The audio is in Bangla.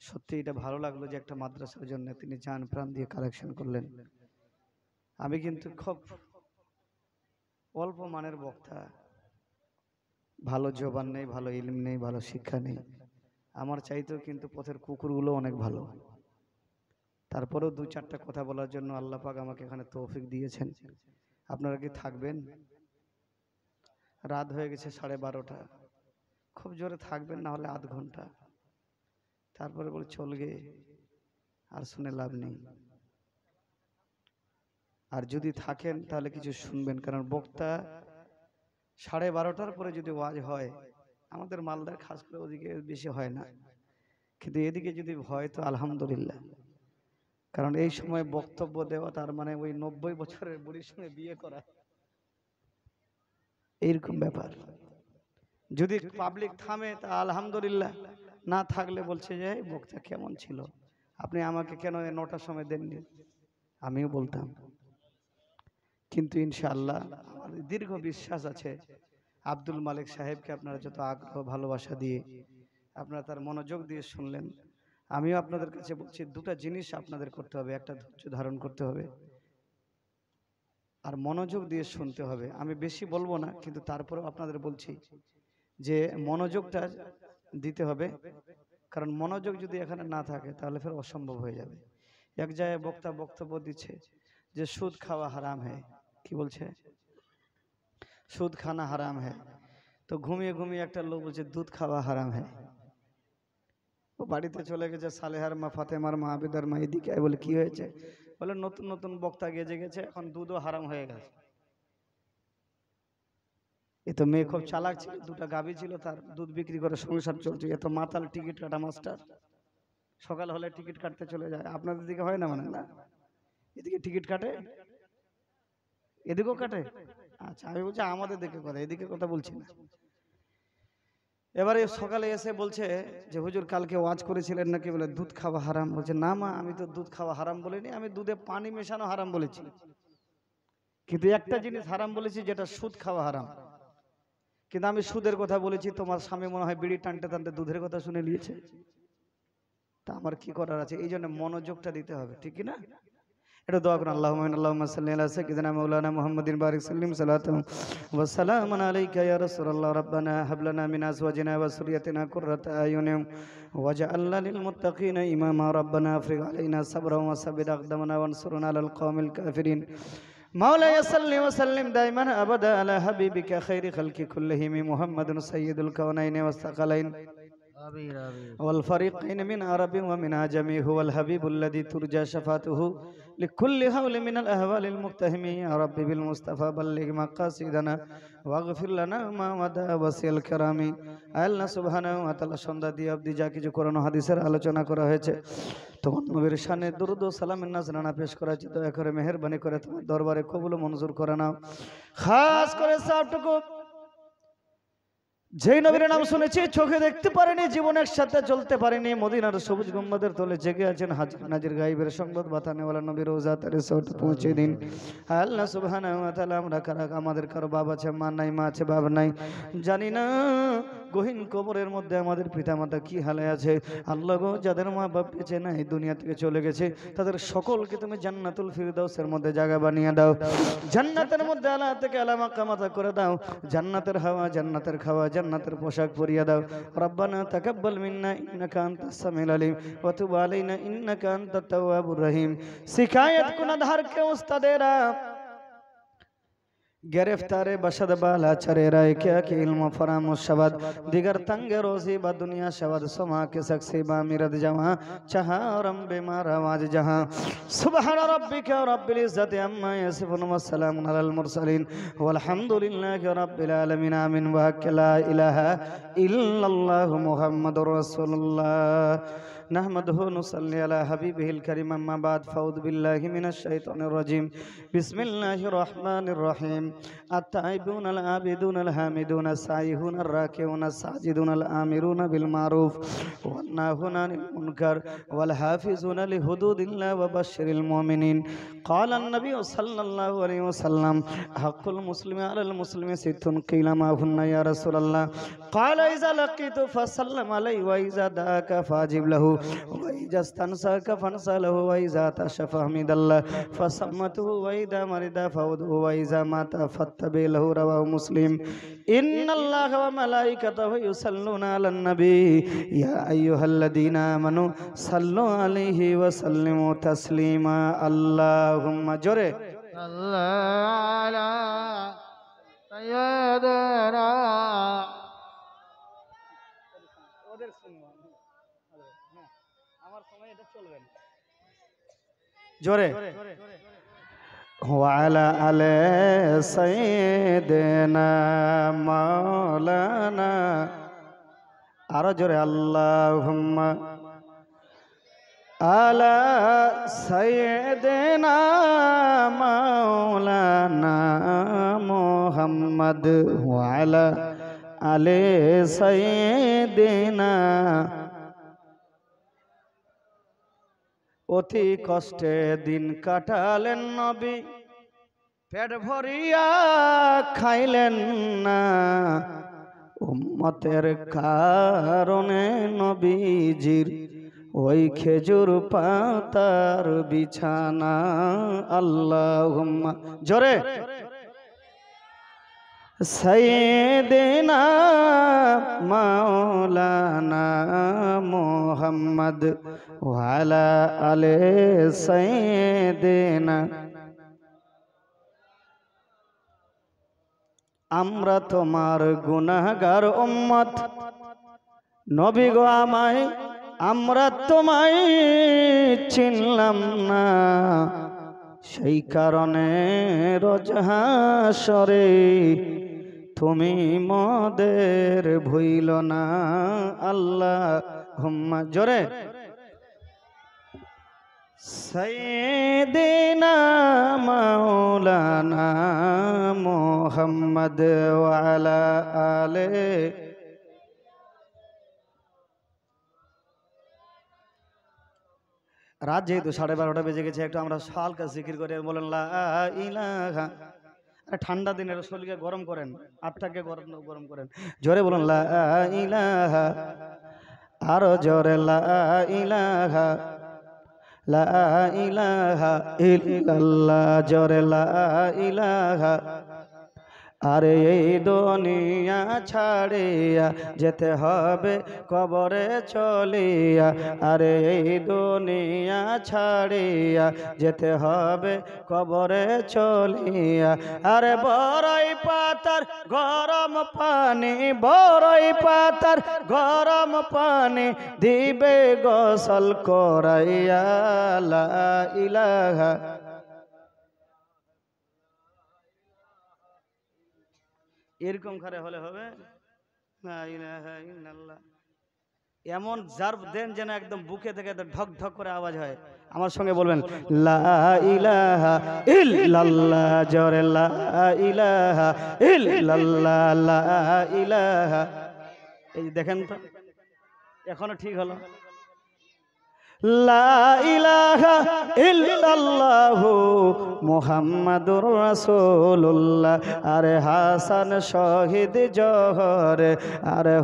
সত্যি এটা ভালো লাগলো যে একটা মাদ্রাসার জন্য তিনি জান প্রাণ দিয়ে কালেকশন করলেন। আমি কিন্তু খুব অল্প মানের বক্তা, ভালো জবান নেই, ভালো ইলম নেই, ভালো শিক্ষা নেই। আমার চাইতেও কিন্তু পথের কুকুরগুলো অনেক ভালো। তারপরেও দু চারটা কথা বলার জন্য আল্লাহ পাক আমাকে এখানে তৌফিক দিয়েছেন। আপনারা কি থাকবেন? রাত হয়ে গেছে 12:30। খুব জোরে থাকবেন, না হলে আধ ঘন্টা, তারপরে বলে চল গে, আর শুনে লাভ নেই। আর যদি থাকেন তাহলে কিছু শুনবেন, কারণ বক্তা 12:30টার পরে যদি ওয়াজ হয়, আমাদের মালদার খাস করে ওদিকে বেশি হয় না, কিন্তু এদিকে যদি হয় তো আলহামদুলিল্লাহ। কারণ এই সময় বক্তব্য দেওয়া তার মানে ওই 90 বছরের বুড়ির সঙ্গে বিয়ে করা, এইরকম ব্যাপার। যদি পাবলিক থামে তা আলহামদুলিল্লাহ, না থাকলে বলছে যে বক্তা কেমন ছিল, আপনি আমাকে কেন 9টার সময় দেননি, আমিও বলতাম। কিন্তু ইনশাআল্লাহ আমাদের দীর্ঘ বিশ্বাস আছে আব্দুল মালিক সাহেবকে আপনারা যত আগ্রহ ভালোবাসা দিয়ে আপনারা তার মনোযোগ দিয়ে শুনলেন। আমিও আপনাদের কাছে বলছি দুটা জিনিস আপনাদের করতে হবে, একটা ধৈর্য ধারণ করতে হবে আর মনোযোগ দিয়ে শুনতে হবে। আমি বেশি বলবো না, কিন্তু তারপরেও আপনাদের বলছি যে মনোযোগটা দিতে হবে, কারণ মনোযোগ যদি এখানে না থাকে তাহলে ফের অসম্ভব হয়ে যাবে। এক জায়গায় বক্তা বক্তব্য দিচ্ছে যে সুদ খাওয়া হারাম হ্যায়, কি বলছে? সুদ খানা হারাম হ্যায়। তো ঘুমিয়ে ঘুমিয়ে একটা লোক বলছে দুধ খাওয়া হারাম হ্যায়। ও বাড়িতে চলে গেছে, সালেহার মা, ফাতেমার মা, আবিদার মা, এদিকে বলে কি হয়েছে? বলে নতুন নতুন বক্তা গেজে গেছে, এখন দুধও হারাম হয়ে গেছে। এ তো মেয়ে খুব চালাক ছিল, দুটা গাভী ছিল, তার দুধ বিক্রি করে সংসার চলছে। এত মাতাল টিকিট কাটা মাস্টার, সকাল হলে টিকিট কাটতে চলে যায়। আপনাদের দিকে হয় না মানে? না, এদিকে টিকিট কাটে, এদিকেও কাটে। আচ্ছা, আমি বলছি আমাদের দিকে কথা, এদিকে কথা বলছি না। এবারে সকালে এসে বলছে যে হুজুর কালকে ওয়াজ করেছিলেন নাকি, বলে দুধ খাওয়া হারাম। বলছে না মা, আমি তো দুধ খাওয়া হারাম বলিনি, আমি দুধে পানি মেশানো হারাম বলেছি। কিন্তু একটা জিনিস হারাম বলেছি, যেটা সুদ খাওয়া হারাম। কিন্তু আমি সুদের কথা বলেছি, তোমার স্বামী মনে হয় বিড়ি টানতে টানতে দুধের কথা শুনে নিয়েছে। তা আমার কি করার আছে? এই জন্য মনোযোগটা দিতে হবে, ঠিক কি না? এটা দোয়া করুন, আল্লাহুম্মা সাল্লি আলা সাইয়্যিদিনা মাওলানা মুহাম্মাদিন বারিক সাল্লিম সালাতাম ওয়া সালামান আলাইকা ইয়া রাসূলুল্লাহ। রাব্বানা হাব লানা মিন আজওয়াজিনা ওয়া যুররিয়াতিনা কুররাতা আয়ুনিন ওয়াজআলনা লিল মুত্তাকিনা ইমামা। রাব্বানা আফরিগ আলাইনা সাবরান ওয়া সাব্বিত আকদামানা ওয়ানসুরনা আলাল কওমিল কাফিরিন। মাওলায়া সাল্লি ওয়া সাল্লিম দাইমান আবাদা আলা হাবিবিকা খাইরি খালকি কুল্লিহিম মুহাম্মাদুন সাইয়্যিদুল কাওনাইনি ওয়াস সাকালাইন والفريقين من عرب ومن عجم. هو الحبيب الذي ترجى شفاعته لكل حول من الأهوال المقتحم. يا رب بالمصطفى بلغ مقاصدنا واغفر لنا ما مدى وسع الكرام. আল্লাহ সুবহানাহু ওয়া তাআলা সন্ধ্যা দিয়ে অবধি যা কিছু কোরআন ও হাদিসের আলোচনা করা হয়েছে, তোমার নবীর শানে দুরূদ ও সালামের নাজরানা পেশ করা হয়েছে, দয়া করে মেহেরবানি করে তোমার দরবারে কবুল ও মঞ্জুর করে নাও। খাস করে সবটুকু যেই নবীর নাম শুনেছি, চোখে দেখতে পারেনি, জীবনের সাথে চলতে পারেনি, মদিনার সবুজ গম্বুজের তলে জেগে আছেন, হাজির নাজির গায়েবের সংবাদ বাতানেওয়ালা নবীর রওজা তারিসত পৌঁছে দিন। আল্লাহ সুবহানাহু ওয়া তাআলা আমরা কারা, আমাদের কারো বাবা আছে, মা নাই, মা আছে, বাবা নাই, জানি না গহীন কবরের মধ্যে আমাদের পিতামাতা কি হালে আছে। আল্লাহ গো, যাদের মা বাপ বেঁচে নাই, দুনিয়া থেকে চলে গেছে, তাদের সকলকে তুমি জান্নাতুল ফিরদাউসের মধ্যে জায়গা বানিয়ে দাও। জান্নাতের মধ্যে আলা থেকে আলা মাকামাতা করে দাও। জান্নাতের হাওয়া, জান্নাতের খাওয়া, জান্নাতের পোশাক পরিয়ে দাও। রব্বানা তাকাব্বাল মিন্না ইন্নাকা আনতাস সামিউল আলিম ওয়া তুব আলাইনা ইন্নাকা আনতাত তাওয়াবুর রহিম। শিকায়ত গুনাহগারকে উস্তাদেরা, गिरफ्तार बशद बाला चरे राय क्या कि इल्म फरामोश शबद दिगर तंग रोजी ब दुनिया शबद समा के सक्से बा मिरद जवां चाहा रम बेमार आवाज जहां। सुबहान रब्बिका रब्बिल इज्जति अम्मा यसिफुन व सलामुन अलल मुरसलिन वल्हम्दुलिल्लाहि रब्बिल आलमीन। आमीन। व ला इलाहा इल्लल्लाहु मुहम्मदुर रसूलुल्लाह। नहमदुहु नुसल्ली अला हबीबिहिल करीम। अम्मा बाद फऊज़ु बिल्लाहि मिनश शैतानिर रजीम। बिस्मिल्लाहिर रहमानिर रहीम। अत्ताइबून अल आबिदून अल हामिदून अस्साइहून अर राकिऊन अस्साजिदून अल आमिरून बिल मारूफ वन्नाहून अनिल मुनकर वल हाफिजून लिहुदूदिल्लाह व बश्शिरिल मुमिनीन। क़ाल अन्नबी सल्लल्लाहु अलैहि वसल्लम हक़्क़ुल मुस्लिमी अलल मुस्लिमी सित्तुन क़ील मा हुन्ना या रसूलल्लाह। क़ाल ওয়াইজা লাকিতু ফাসাল্লাম আলাইহি ওয়াইজা দাকা ফাজিব লাহু ওয়াইজা ইস্তানসাকা ফানসালাহু ওয়াইজা তাশাফা হামিদাল্লাহ ফাসাম্মাতুহু ওয়াইদা মারিদা ফাউদু ওয়াইজা মাতা ফাত্তাবি লাহু রাওয়াহু মুসলিম ইন্নাল্লাহা ওয়া মালাইকাতাহু ইউসাল্লুনা আলান নবী ইয়া আইয়ুহাল্লাযীনা আমানু সাল্লু আলাইহি ওয়া সাল্লিমু তাসলিমা আল্লাহুম্মা জোরে সাল্লাল্লাহু আলা সাইয়্যিদিনা ওদের শুনবো আমার সময় এটা চলবে না জোরে ওয়ালা আলে সাইয়্যিদিনা মাওলানা আরো জোরে আল্লাহুম্মা আলা সাইয়্যিদিনা মাওলানা মুহাম্মদ ওয়ালা আলে সাইয়্যিদিনা অতি কষ্টে দিন কাটালেন নবী পেট ভরিয়া খাইলেন না উম্মতের কারণে নবীজির ওই খেজুর পাতার বিছানা আল্লাহুম্মা জোরে সাইয়্যিদিনা মাওলানা মুহাম্মদ ওয়ালা আলে সাইয়্যিদিনা আমরা তোমার গুনাহগার উম্মত নবী গো আমায় আমরা তোমায় চিনলাম না সেই কারণে রোজ হাসরে তুমি মোদের ভুইল না আল্লাহুম্মা জোরে সাইয়্যিদিনা মাওলানা মুহাম্মদ ওয়া আলা আলে রাত যেহেতু 12:30 বেজে গেছে একটু আমরা হালকা জিকির করে বলেন লা ইলাহা ঠান্ডা দিনের শরীরকে গরম করেন আটটাকে গরম করেন জোরে বলুন লা ইলাহা আরো জোরে লা ইলাহা লা ইলাহা ইল্লাল্লাহ জোরে লা ইলাহা আরে এই দুনিয়া ছাড়িয়া যেতে হবে কবরে চলিয়া আরে এই দুনিয়া ছাড়িয়া যেতে হবে কবরে চলিয়া আরে বড়ই পাতার গরম পানি বড়ই পাতার গরম পানি দিবে গোসল করাইয়া লা ইলাহা এরকম করে হলে হবে লা ইলাহা ইল্লাল্লাহ এমন জার্ব দেন যেন একদম বুকে থেকে ঢক ঢক করে আওয়াজ হয় আমার সঙ্গে বলবেন লা ইলাহা ইল্লাল্লাহ জোরে লা ইলাহা ইল্লাল্লাহ লা ইলাহা এই দেখেন তো এখনো ঠিক হলো লা ইলাহা ইল্লাল্লাহু মুহাম্মাদুর রাসূলুল্লাহ আরে হাসান শহীদ জোহর আরে